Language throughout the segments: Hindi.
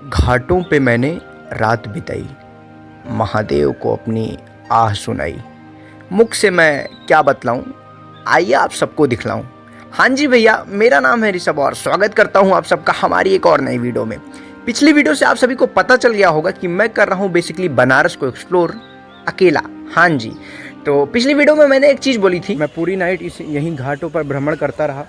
घाटों पे मैंने रात बिताई, महादेव को अपनी आह सुनाई। मुख से मैं क्या बतलाऊं, आइए आप सबको दिखलाऊं। हाँ जी भैया, मेरा नाम है ऋषभ और स्वागत करता हूं आप सबका हमारी एक और नई वीडियो में। पिछली वीडियो से आप सभी को पता चल गया होगा कि मैं कर रहा हूं बेसिकली बनारस को एक्सप्लोर अकेला। हाँ जी, तो पिछली वीडियो में मैंने एक चीज़ बोली थी, मैं पूरी नाइट इस यहीं घाटों पर भ्रमण करता रहा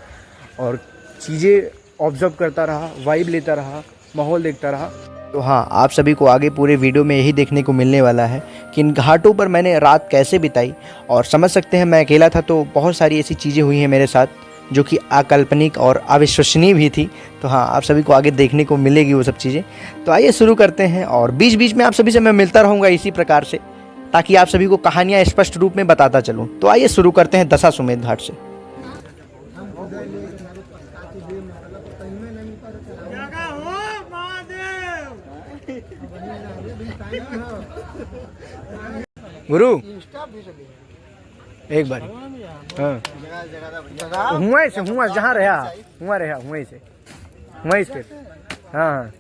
और चीज़ें ऑब्जर्व करता रहा, वाइब लेता रहा, माहौल देखता रहा। तो हाँ, आप सभी को आगे पूरे वीडियो में यही देखने को मिलने वाला है कि इन घाटों पर मैंने रात कैसे बिताई। और समझ सकते हैं, मैं अकेला था तो बहुत सारी ऐसी चीज़ें हुई हैं मेरे साथ जो कि अकाल्पनिक और अविश्वसनीय भी थी। तो हाँ, आप सभी को आगे देखने को मिलेगी वो सब चीज़ें। तो आइए शुरू करते हैं और बीच बीच में आप सभी से मैं मिलता रहूँगा इसी प्रकार से, ताकि आप सभी को कहानियाँ स्पष्ट रूप में बताता चलूँ। तो आइए शुरू करते हैं दशाश्वमेध घाट से। गुरु एक बार हुआ से हुआ जहाँ रहा हुआ से वहीं से हाँ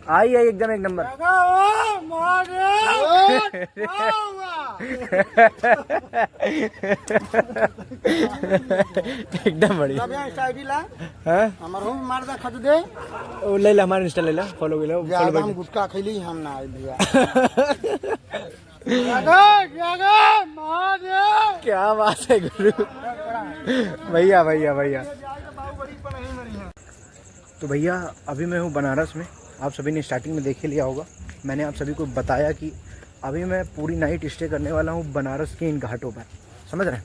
आई एकदम एक नंबर। एकदम बढ़िया। ले ला हमारे इंस्टा ले ला, फॉलो कर लो। हम गुटखा खैली हम ना आए भैया। क्या बात है गुरु, भैया भैया भैया। तो भैया अभी मैं हूँ बनारस में। आप सभी ने स्टार्टिंग में देख ही लिया होगा, मैंने आप सभी को बताया कि अभी मैं पूरी नाइट स्टे करने वाला हूँ बनारस के इन घाटों पर, समझ रहे हैं।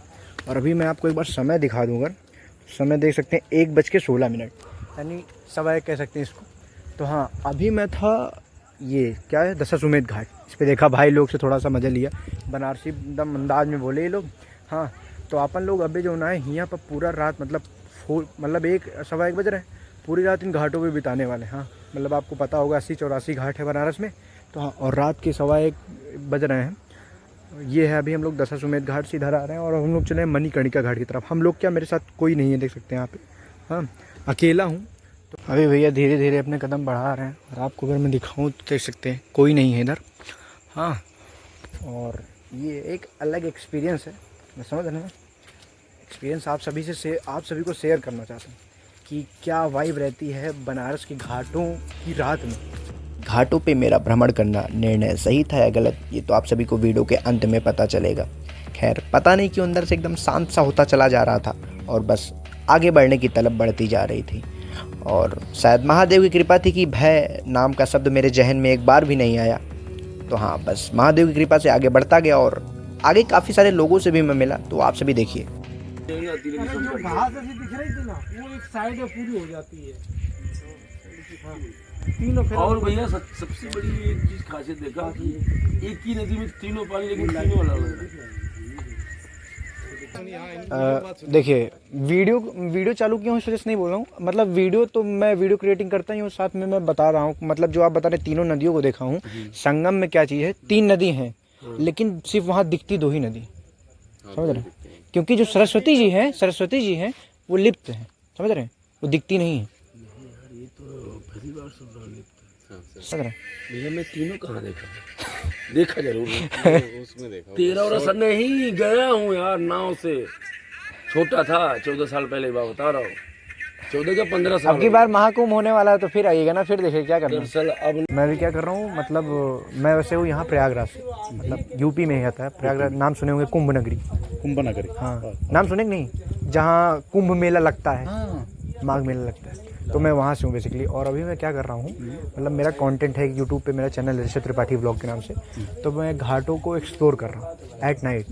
और अभी मैं आपको एक बार समय दिखा दूँगा। समय देख सकते हैं 1:16, यानी सवा एक कह सकते हैं इसको। तो हाँ, अभी मैं था, ये क्या है, दशाश्वमेध घाट। इस पर देखा भाई लोग से थोड़ा सा मज़ा लिया, बनारसी एकदम अंदाज में बोले ये लोग। हाँ, तो अपन लोग अभी जो ना है यहाँ पर पूरा रात मतलब 1 बज रहे हैं, पूरी रात इन घाटों पे बिताने वाले। हाँ, मतलब आपको पता होगा 80-84 घाट है बनारस में। तो हाँ, और रात के 1:15 बज रहे हैं। ये है, अभी हम लोग दशाश्वमेध घाट से इधर आ रहे हैं और हम लोग चले हैं मणिकर्णिका घाट की तरफ। हम लोग क्या, मेरे साथ कोई नहीं है, देख सकते हैं यहाँ पे। हाँ, अकेला हूँ। तो अभी भैया धीरे धीरे अपने कदम बढ़ा रहे हैं और आपको अगर मैं दिखाऊँ तो देख सकते हैं कोई नहीं है इधर। हाँ, और ये एक अलग एक्सपीरियंस है, मैं समझ रहे हैं। एक्सपीरियंस आप सभी को शेयर करना चाहता हूँ कि क्या वाइब रहती है बनारस के घाटों की रात में। घाटों पे मेरा भ्रमण करना निर्णय सही था या गलत, ये तो आप सभी को वीडियो के अंत में पता चलेगा। खैर, पता नहीं क्यों अंदर से एकदम शांत सा होता चला जा रहा था और बस आगे बढ़ने की तलब बढ़ती जा रही थी। और शायद महादेव की कृपा थी कि भय नाम का शब्द मेरे जहन में एक बार भी नहीं आया। तो हाँ, बस महादेव की कृपा से आगे बढ़ता गया और आगे काफ़ी सारे लोगों से भी मैं मिला। तो आप सभी देखिए। जो घास ऐसी दिख रही थी ना, वो एक साइड में पूरी हो जाती है। तीनों और भैया सबसे बड़ी एक चीज खासियत देखा कि एक ही नदी में तीनों पानी, लेकिन तीनों अलग अलग। देखिए, वीडियो चालू किया हूँ इस वजह से नहीं बोल रहा हूँ, मतलब वीडियो तो मैं वीडियो क्रिएटिंग करता ही हूँ, साथ में मैं बता रहा हूँ। मतलब जो आप बता रहे तीनों नदियों को देखा हूँ। संगम में क्या चीज़ है, 3 नदी हैं, लेकिन सिर्फ वहाँ दिखती 2 ही नदी, समझ रहे हैं। क्योंकि जो सरस्वती जी हैं वो लिप्त हैं, समझ रहे हैं, वो दिखती नहीं है। ये तो पहली बार सुन रहा हूँ। समझ रहे हैं। भैया मैं तीनों कहाँ देखा जरूर उसमें देखा 13 वर्ष नहीं गया हूँ यार, नाव से। छोटा था, 14 साल पहले बात बता रहा हूँ, 14 का 15 साल। अब की बार महाकुंभ होने वाला है तो फिर आइएगा ना, फिर देखिए क्या करना है। अब मैं भी क्या कर रहा हूँ, मतलब मैं वैसे हूँ यहाँ प्रयागराज से, मतलब यूपी में ही आता है प्रयागराज। नाम सुने होंगे, कुंभ नगरी। हाँ, नाम सुने कि नहीं, जहाँ कुंभ मेला लगता है, माघ मेला लगता है। तो मैं वहाँ से हूँ बेसिकली। और अभी मैं क्या कर रहा हूँ, मतलब मेरा कंटेंट है यूट्यूब पे, मेरा चैनल ऋषभ त्रिपाठी व्लॉग के नाम से। तो मैं घाटों को एक्सप्लोर कर रहा हूँ एट नाइट,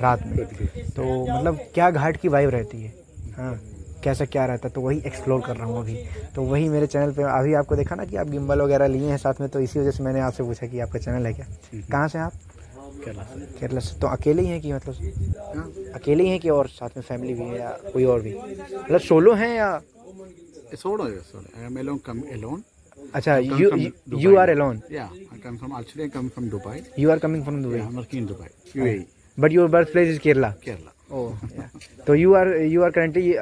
रात में। तो मतलब क्या घाट की वाइब रहती है, हाँ, कैसा क्या रहता है, तो वही एक्सप्लोर कर रहा हूँ अभी। तो वही मेरे चैनल पे अभी आपको देखा ना कि आप गिम्बल वगैरह लिए हैं साथ में, तो इसी वजह से मैंने आपसे पूछा कि आपका चैनल है क्या। कहाँ से आप? केरला से। तो अकेले ही हैं कि मतलब अकेले ही हैं कि और साथ में फैमिली भी है या कोई और भी, मतलब सोलो हैं या? Solo. I am alone. अच्छा, you are alone. Yeah, I come from Dubai. You are coming from Dubai. Yeah, I'm working in Dubai, UAE. But your birthplace is Kerala. Kerala. Oh, yeah. So you are currently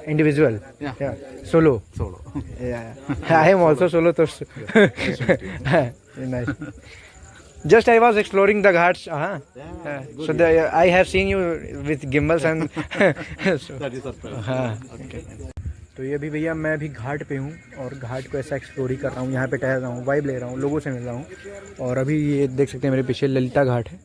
individual. Yeah. Solo. Solo. Yeah. I am also solo. So nice. Just I was exploring the ghats. So I have seen you with gimbals and. So, That is surprise. हाँ. तो ये भी भैया मैं भी घाट पे हूँ और घाट को ऐसा एक्सप्लोर ही कर रहा हूँ, यहाँ पे टहल रहा हूँ, वाइब ले रहा हूँ, लोगों से मिल रहा हूँ। और अभी ये देख सकते हैं मेरे पीछे ललिता घाट है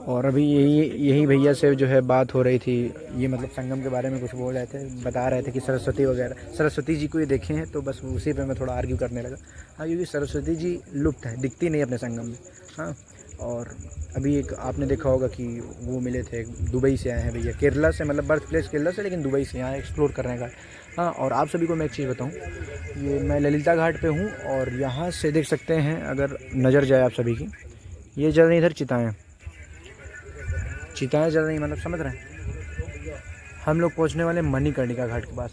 और अभी यही भैया से जो है बात हो रही थी, ये मतलब संगम के बारे में कुछ बोल रहे थे, बता रहे थे कि सरस्वती वगैरह, सरस्वती जी को ये देखे हैं, तो बस उसी पे मैं थोड़ा आर्ग्यू करने लगा। हाँ, क्योंकि सरस्वती जी लुप्त है, दिखती नहीं अपने संगम में। हाँ, और अभी एक आपने देखा होगा कि वो मिले थे, दुबई से आए हैं भैया, केरला से, मतलब बर्थ प्लेस केरला से, लेकिन दुबई से यहाँ एक्सप्लोर कर रहे हैं घाट। हाँ, और आप सभी को मैं एक चीज़ बताऊँ, ये मैं ललिता घाट पे हूँ और यहाँ से देख सकते हैं, अगर नज़र जाए आप सभी की, ये जल रही इधर चिताएँ जल रही, मतलब समझ रहे हैं। हम लोग पहुँचने वाले मणिकर्णिका घाट के पास,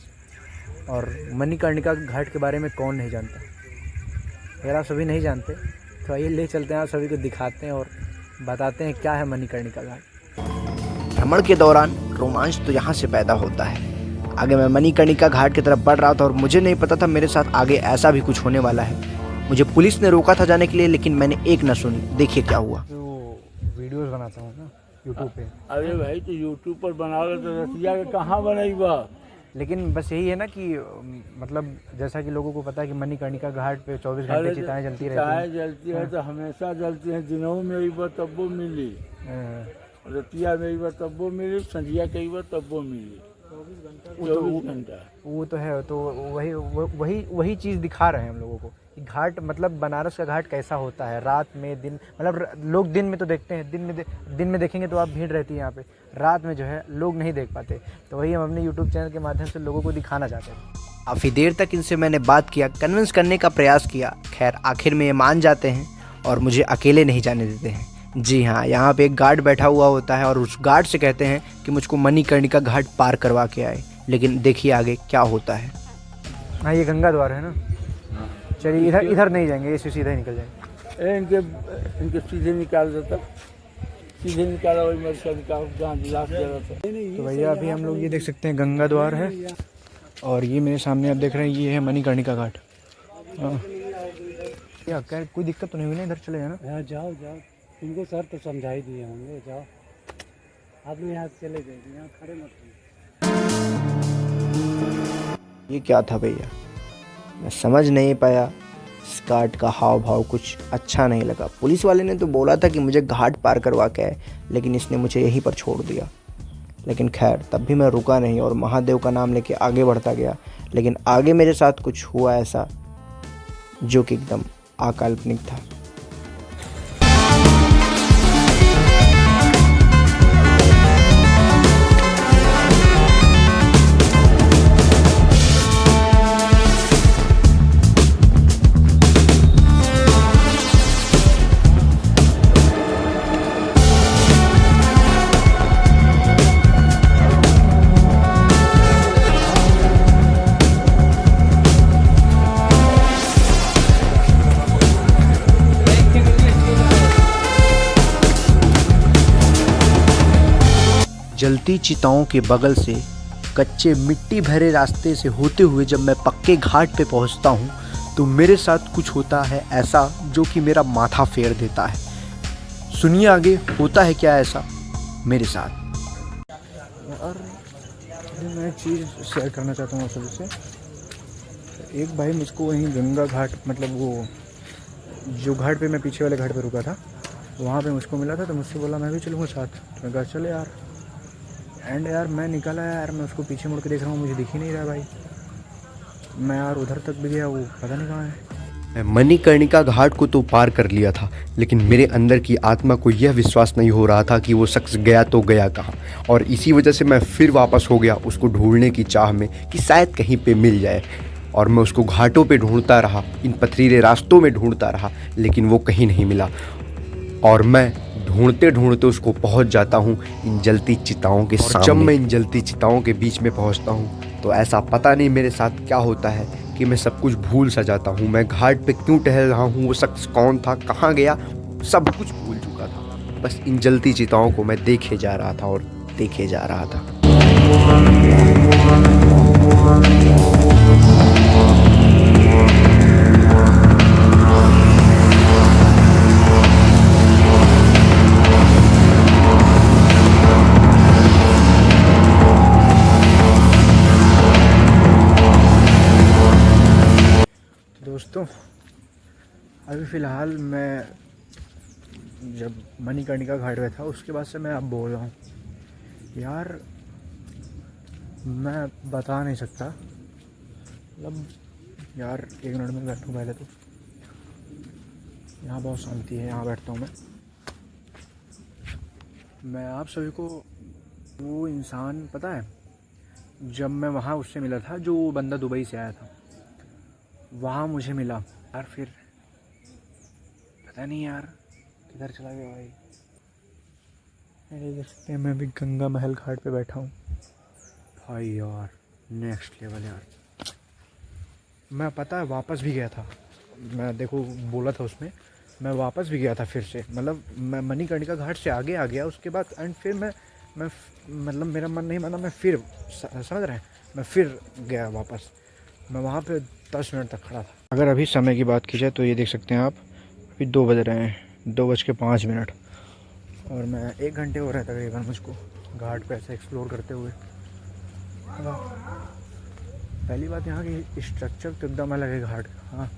और मणिकर्णिका घाट के बारे में कौन नहीं जानता। अगर आप सभी नहीं जानते तो आइए ले चलते हैं, आप सभी को दिखाते हैं और बताते हैं क्या है मणिकर्णिका घाट। भ्रमण के दौरान रोमांच तो यहाँ से पैदा होता है। आगे मैं मणिकर्णिका घाट की तरफ बढ़ रहा था और मुझे नहीं पता था मेरे साथ आगे ऐसा भी कुछ होने वाला है। मुझे पुलिस ने रोका था जाने के लिए, लेकिन मैंने एक न सुनी। देखिए क्या हुआ। तो वीडियोस बनाता हूँ ना यूट्यूब पे। अरे भाई तो यूट्यूब पर बना लो तो रसिया के कहाँ बनेगा। लेकिन बस यही है ना कि मतलब जैसा कि लोगों को पता है कि मणिकर्णिका घाट पे 24 घंटे चिताएं जलती रहती हैं। चिताएं जलती है तो हमेशा जलती हैं। दिनों में एक बार तब्बो मिली, रतिया में एक बार तब्बो मिली, संझिया कई बार तब्बो मिली। 24 घंटा वो तो है। तो वही चीज़ दिखा रहे हैं हम लोगों को कि घाट, मतलब बनारस का घाट कैसा होता है रात में, दिन, मतलब लोग दिन में तो देखते हैं, दिन में देखेंगे तो आप भीड़ रहती है यहाँ पे, रात में जो है लोग नहीं देख पाते। तो वही हम अपने यूट्यूब चैनल के माध्यम से लोगों को दिखाना चाहते हैं। काफ़ी देर तक इनसे मैंने बात किया, कन्विंस करने का प्रयास किया। खैर आखिर में ये मान जाते हैं और मुझे अकेले नहीं जाने देते हैं। जी हाँ, यहाँ पे एक गार्ड बैठा हुआ होता है और उस गार्ड से कहते हैं कि मुझको मणिकर्णिका घाट पार करवा के आए। लेकिन देखिए आगे क्या होता है। हाँ, ये गंगा द्वार है ना। चलिए इधर नहीं जाएंगे, ये सीधे निकल जाएंगे। इनके सीधे निकाल देता, सीधे निकाला वही मर्चा निकाल जहाँ लास्ट जगह था। तो भैया अभी हम लोग ये देख सकते हैं गंगा द्वार है और ये मेरे सामने आप देख रहे हैं, ये है मणिकर्णिका घाट। हाँ, क्या कोई दिक्कत तो नहीं हुई ना? इधर चले जाना। यहाँ जाओ इनको सर तो समझा ही दिए होंगे, जाओ आप लोग यहाँ चले जाएंगे, यहाँ खड़े मत। ये क्या था भैया, मैं समझ नहीं पाया। इस घाट का हाव भाव कुछ अच्छा नहीं लगा। पुलिस वाले ने तो बोला था कि मुझे घाट पार करवा के आए, लेकिन इसने मुझे यहीं पर छोड़ दिया। लेकिन खैर तब भी मैं रुका नहीं और महादेव का नाम लेके आगे बढ़ता गया। लेकिन आगे मेरे साथ कुछ हुआ ऐसा जो कि एकदम अकाल्पनिक था। जलती चिताओं के बगल से कच्चे मिट्टी भरे रास्ते से होते हुए जब मैं पक्के घाट पे पहुंचता हूं तो मेरे साथ कुछ होता है ऐसा जो कि मेरा माथा फेर देता है। सुनिए आगे होता है क्या ऐसा मेरे साथ। और मैं एक चीज़ शेयर करना चाहता हूँ आप सभी से। एक भाई मुझको वहीं गंगा घाट, मतलब वो जो घाट पे मैं पीछे वाले घाट पे रुका था वहाँ पे मुझको मिला था, तो मुझसे बोला मैं भी चलूँगा साथ। तो मैं कहा चले यार। एंड यार मैं निकला यार, मैं उसको पीछे मुड़ के देख रहा हूँ, मुझे दिख ही नहीं रहा भाई। मैं यार उधर तक भी गया, वो पता नहीं कहाँ है। मैं मणिकर्णिका घाट को तो पार कर लिया था, लेकिन मेरे अंदर की आत्मा को यह विश्वास नहीं हो रहा था कि वो शख्स गया तो गया कहाँ। और इसी वजह से मैं फिर वापस हो गया उसको ढूंढने की चाह में कि शायद कहीं पे मिल जाए। और मैं उसको घाटों पे ढूंढता रहा, इन पथरीले रास्तों में ढूंढता रहा, लेकिन वो कहीं नहीं मिला। और मैं ढूंढते ढूंढते उसको पहुंच जाता हूं इन जलती चिताओं के सामने। जब मैं इन जलती चिताओं के बीच में पहुंचता हूं तो ऐसा पता नहीं मेरे साथ क्या होता है कि मैं सब कुछ भूल सा जाता हूं। मैं घाट पे क्यों टहल रहा हूं, वो शख्स कौन था, कहाँ गया, सब कुछ भूल चुका था। बस इन जलती चिताओं को मैं देखे जा रहा था और देखे जा रहा था। दोस्तों अभी फ़िलहाल मैं जब मणिकर्णिका घाट पे था उसके बाद से मैं अब बोल रहा हूँ यार, मैं बता नहीं सकता। मतलब यार 1 मिनट में बैठूँ पहले तो। यहाँ बहुत शांति है, यहाँ बैठता हूँ मैं आप सभी को वो इंसान पता है, जब मैं वहाँ उससे मिला था जो वो बंदा दुबई से आया था, वहाँ मुझे मिला यार। फिर पता नहीं यार किधर चला गया भाई। देख सकते हैं मैं अभी गंगा महल घाट पे बैठा हूँ भाई। यार नेक्स्ट लेवल यार। मैं पता है वापस भी गया था, मैं देखो बोला था उसमें, मैं वापस भी गया था फिर से। मतलब मैं मणिकर्णिका घाट से आगे आ गया उसके बाद, एंड फिर मैं मतलब मेरा मन नहीं माना, मैं फिर समझ रहे हैं, मैं फिर गया वापस। मैं वहाँ पे 10 मिनट तक खड़ा था। अगर अभी समय की बात की जाए तो ये देख सकते हैं आप, अभी 2 बज रहे हैं, 2:05 और मैं 1 घंटे हो रहा है तकरीबन मुझको घाट पे ऐसे एक्सप्लोर करते हुए। पहली बात यहाँ की स्ट्रक्चर तो एकदम अलग है घाट का। हाँ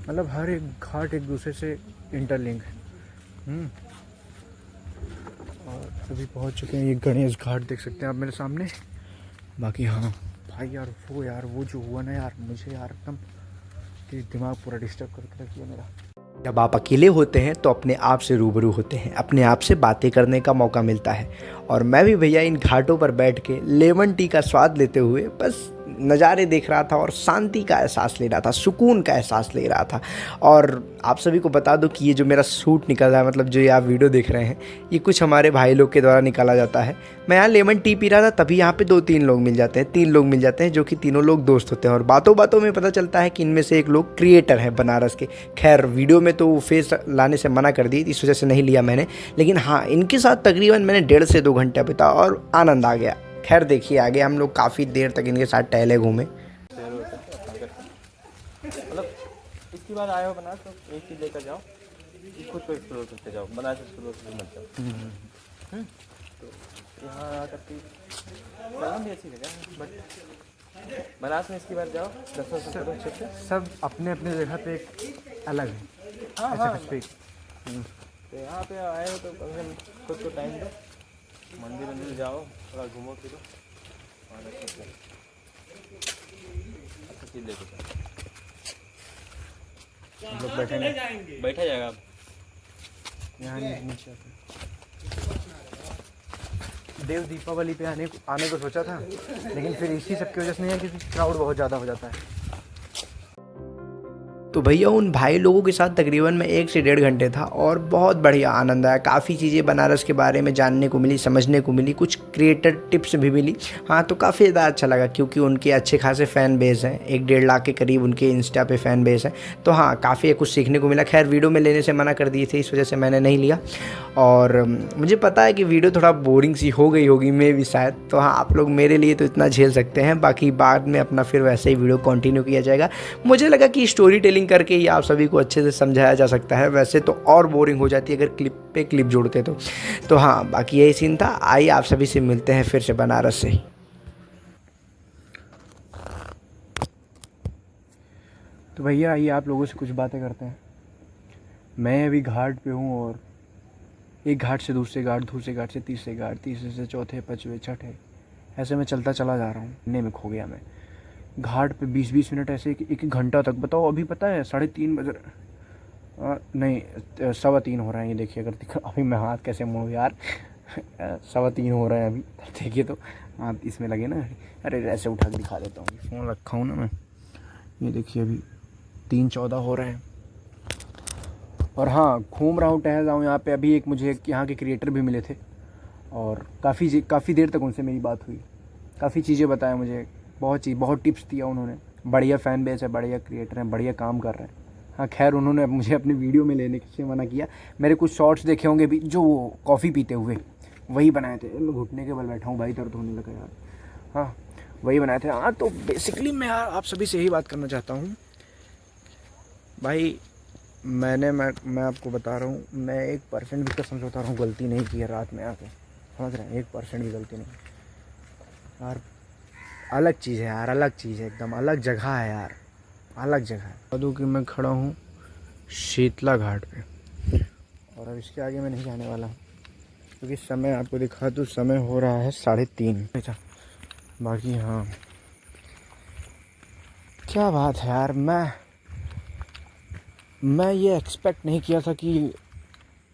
मतलब हर एक घाट एक दूसरे से इंटरलिंक है। और अभी पहुँच चुके हैं ये गणेश घाट, देख सकते हैं आप मेरे सामने। बाकी हाँ भाई यार वो जो हुआ ना यार, मुझे यार एकदम दिमाग पूरा डिस्टर्ब करके रख दिया मेरा। जब आप अकेले होते हैं तो अपने आप से रूबरू होते हैं, अपने आप से बातें करने का मौका मिलता है। और मैं भी भैया इन घाटों पर बैठ के लेमन टी का स्वाद लेते हुए बस नज़ारे देख रहा था और शांति का एहसास ले रहा था, सुकून का एहसास ले रहा था। और आप सभी को बता दूं कि ये जो मेरा शूट निकल रहा है, मतलब जो ये आप वीडियो देख रहे हैं, ये कुछ हमारे भाई लोग के द्वारा निकाला जाता है। मैं यहाँ लेमन टी पी रहा था, तभी यहाँ पे 2-3 लोग मिल जाते हैं, 3 लोग मिल जाते हैं, जो कि तीनों लोग दोस्त होते हैं। और बातों बातों में पता चलता है कि इनमें से एक लोग क्रिएटर हैं बनारस के। खैर वीडियो में तो फेस लाने से मना कर दी, इस वजह से नहीं लिया मैंने। लेकिन हाँ, इनके साथ तकरीबन मैंने 1.5 से 2 घंटा बिता और आनंद आ गया। खैर देखिए आगे हम लोग काफ़ी देर तक इनके साथ टहले घूमे। मतलब इसके बाद आए हो बनारस तो एक चीज़ लेकर जाओ, खुद को एक्सप्लोर करते जाओ, बनारस एक्सप्लोर करते मत जाओ। तो यहाँ आकर के चलना भी अच्छी जगह है, बट बनारस में इसके बाद जाओ, दर्शन करो अच्छे से। सब अपने अपने जगह पे एक अलग है। हाँ ऐसा हाँ, कुछ भी। तो यहाँ पे आए हो तो कम से कम खुद को टाइम दो, मंदिर जाओ, थोड़ा घूमो फिरो और अच्छा चीज़ देखो। हम लोग बैठेंगे, बैठा जाएगा आप यहाँ नीचे देव दीपावली पे आने को सोचा था, लेकिन फिर इसी सब की वजह से नहीं है क्योंकि क्राउड बहुत ज़्यादा हो जाता है। तो भैया उन भाई लोगों के साथ तकरीबन मैं 1 से 1.5 घंटे था और बहुत बढ़िया आनंद आया। काफ़ी चीज़ें बनारस के बारे में जानने को मिली, समझने को मिली, कुछ क्रिएटर टिप्स भी मिली। हाँ तो काफ़ी ज़्यादा अच्छा लगा क्योंकि उनके अच्छे खासे फ़ैन बेस हैं, 1-1.5 लाख के करीब उनके इंस्टा पे फ़ैन बेस है। तो हाँ काफ़ी कुछ सीखने को मिला। खैर वीडियो में लेने से मना कर दिए थे, इस वजह से मैंने नहीं लिया। और मुझे पता है कि वीडियो थोड़ा बोरिंग सी हो गई होगी मैं भी शायद, तो हाँ आप लोग मेरे लिए तो इतना झेल सकते हैं। बाकी बाद में अपना फिर वैसे ही वीडियो कंटिन्यू किया जाएगा। मुझे लगा कि स्टोरी टेलिंग करके ही आप सभी को अच्छे से समझाया जा सकता है, वैसे तो और बोरिंग हो जाती है अगर क्लिप पे क्लिप जोड़ते तो हाँ बाकी यही सीन था। आइए आप सभी से मिलते हैं फिर से बनारस से ही। तो भैया आइए आप लोगों से कुछ बातें करते हैं। मैं अभी घाट पे हूँ और एक घाट से दूसरे घाट, दूसरे घाट से तीसरे घाट, तीसरे से चौथे, पाँचवें, छठे, ऐसे मैं चलता चला जा रहा हूँ। इतने में खो गया मैं घाट पे। 20-20 मिनट ऐसे एक घंटा तक। बताओ अभी पता है 3:30 बज नहीं 3:15 हो रहा है। ये देखिए अगर अभी मैं हाथ कैसे मोड़ूँ यार 3:15 हो रहा है अभी। देखिए तो हाथ इसमें लगे ना, अरे ऐसे उठा के दिखा देता हूँ, फ़ोन रखा हूँ ना मैं। ये देखिए अभी 3:14 हो रहे हैं और हाँ घूम रहा हूँ, टहल रहा हूँ यहाँ पे। अभी मुझे यहाँ के क्रिएटर भी मिले थे और काफ़ी देर तक उनसे मेरी बात हुई। काफ़ी चीज़ें बताया मुझे, बहुत टिप्स दिया उन्होंने। बढ़िया फ़ैन बेस है, बढ़िया क्रिएटर हैं, बढ़िया काम कर रहे हैं। हाँ खैर उन्होंने मुझे अपनी वीडियो में लेने से मना किया। मेरे कुछ शॉर्ट्स देखे होंगे भी जो वो कॉफ़ी पीते हुए, वही बनाए थे। मैं घुटने के बल बैठा हूँ भाई, दर्द होने लगा यार। हाँ वही बनाए थे। हाँ तो बेसिकली मैं आप सभी से यही बात करना चाहता हूँ भाई। मैं आपको बता रहा हूँ, मैं 1% भी कसम से बता रहा हूँ गलती नहीं की है रात में आके, समझ रहे हैं? 1% भी गलती नहीं यार। अलग चीज़ है यार, अलग चीज़ है, एकदम अलग जगह है यार, अलग जगह है। बता दूँ कि मैं खड़ा हूँ शीतला घाट पे, और अब इसके आगे मैं नहीं जाने वाला हूँ क्योंकि समय आपको दिखा दूँ, समय हो रहा है 3:30। अच्छा बाकी हाँ क्या बात है यार, मैं ये एक्सपेक्ट नहीं किया था कि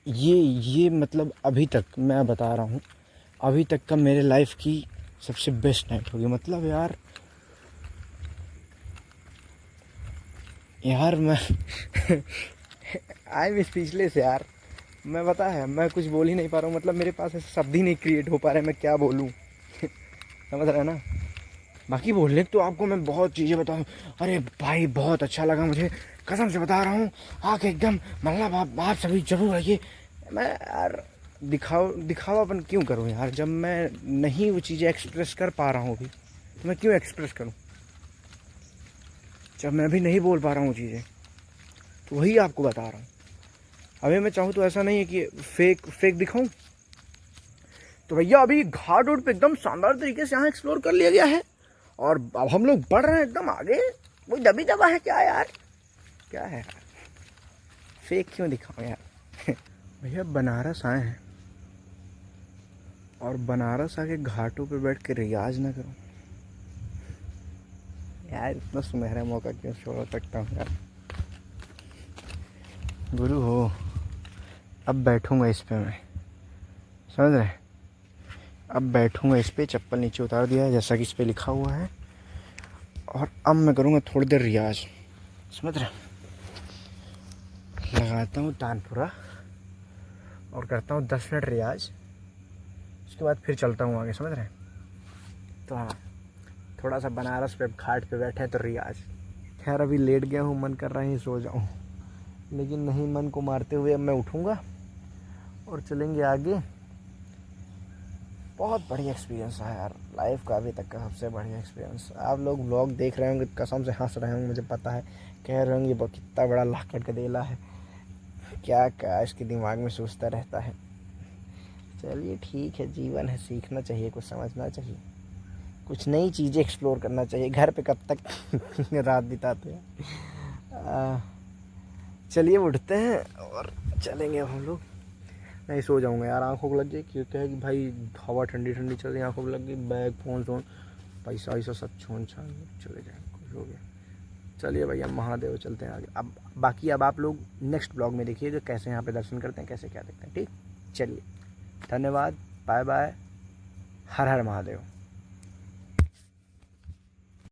ये मतलब अभी तक मैं बता रहा हूँ, अभी तक का मेरे लाइफ की सबसे बेस्ट नाइट होगी। मतलब यार मैं आई एम स्पीचलेस यार। मैं पता है मैं कुछ बोल ही नहीं पा रहा हूँ, मतलब मेरे पास ऐसे शब्द ही नहीं क्रिएट हो पा रहे, मैं क्या बोलूँ समझ रहे हैं ना। बाकी बोलने तो आपको मैं बहुत चीज़ें बताऊँ। अरे भाई बहुत अच्छा लगा मुझे, कसम से बता रहा हूँ, आके एकदम मतलब आप सभी जरूर आइए। मैं यार दिखावापन क्यों करूँ यार, जब मैं नहीं वो चीज़ें एक्सप्रेस कर पा रहा हूँ अभी, तो मैं क्यों एक्सप्रेस करूँ जब मैं अभी नहीं बोल पा रहा हूँ चीज़ें। तो वही आपको बता रहा हूँ। अभी मैं चाहूँ तो ऐसा नहीं है कि फेक दिखाऊँ। तो भैया अभी घाट रोड पे एकदम शानदार तरीके से यहाँ एक्सप्लोर कर लिया गया है, और अब हम लोग बढ़ रहे हैं एकदम आगे। कोई दबी दबा है क्या यार, क्या है यार, फेक क्यों दिखाऊं यार भैया बनारस आए हैं, और बनारस आके घाटों पे बैठ के रियाज ना करूं यार, इतना सुनहरा मौका क्यों छोड़ सकता हूँ यार। गुरु हो, अब बैठूंगा इस पे मैं, समझ रहे? अब बैठूंगा इस पे, चप्पल नीचे उतार दिया है जैसा कि इस पे लिखा हुआ है, और अब मैं करूँगा थोड़ी देर रियाज, समझ रहे? लगाता हूँ तानपुरा और करता हूँ 10 मिनट रियाज, उसके बाद फिर चलता हूँ आगे, समझ रहे? तो हाँ थोड़ा सा बनारस पे घाट पे बैठे तो रियाज। खैर अभी लेट गया हूँ, मन कर रहा है सो जाऊँ, लेकिन नहीं, मन को मारते हुए अब मैं उठूँगा और चलेंगे आगे। बहुत बढ़िया एक्सपीरियंस है यार लाइफ का अभी तक का सबसे बढ़िया एक्सपीरियंस। आप लोग व्लॉग देख रहे होंगे, कसम से हंस रहे होंगे, मुझे पता है, कह रहे होंगे कितना बड़ा लाकड़ का देला है, क्या क्या इसके दिमाग में सोचता रहता है। चलिए ठीक है, जीवन है, सीखना चाहिए, कुछ समझना चाहिए, कुछ नई चीज़ें एक्सप्लोर करना चाहिए। घर पे कब तक रात बिताते हैं। चलिए उठते हैं और चलेंगे अब हम लोग। नहीं सो जाऊंगा यार, आंखों को लग गई, क्यों क्या है कि भाई हवा ठंडी ठंडी चल रही, आंखों को लग गई, बैग फोन पैसा वैसा सब छोड़ छाड़ चले जाए, कुछ हो गया। चलिए भैया महादेव, चलते हैं आगे। अब बाकी अब आप लोग नेक्स्ट ब्लॉग में देखिए जो कैसे यहाँ पे दर्शन करते हैं, कैसे क्या देखते हैं। ठीक, चलिए धन्यवाद, बाय बाय, हर हर महादेव।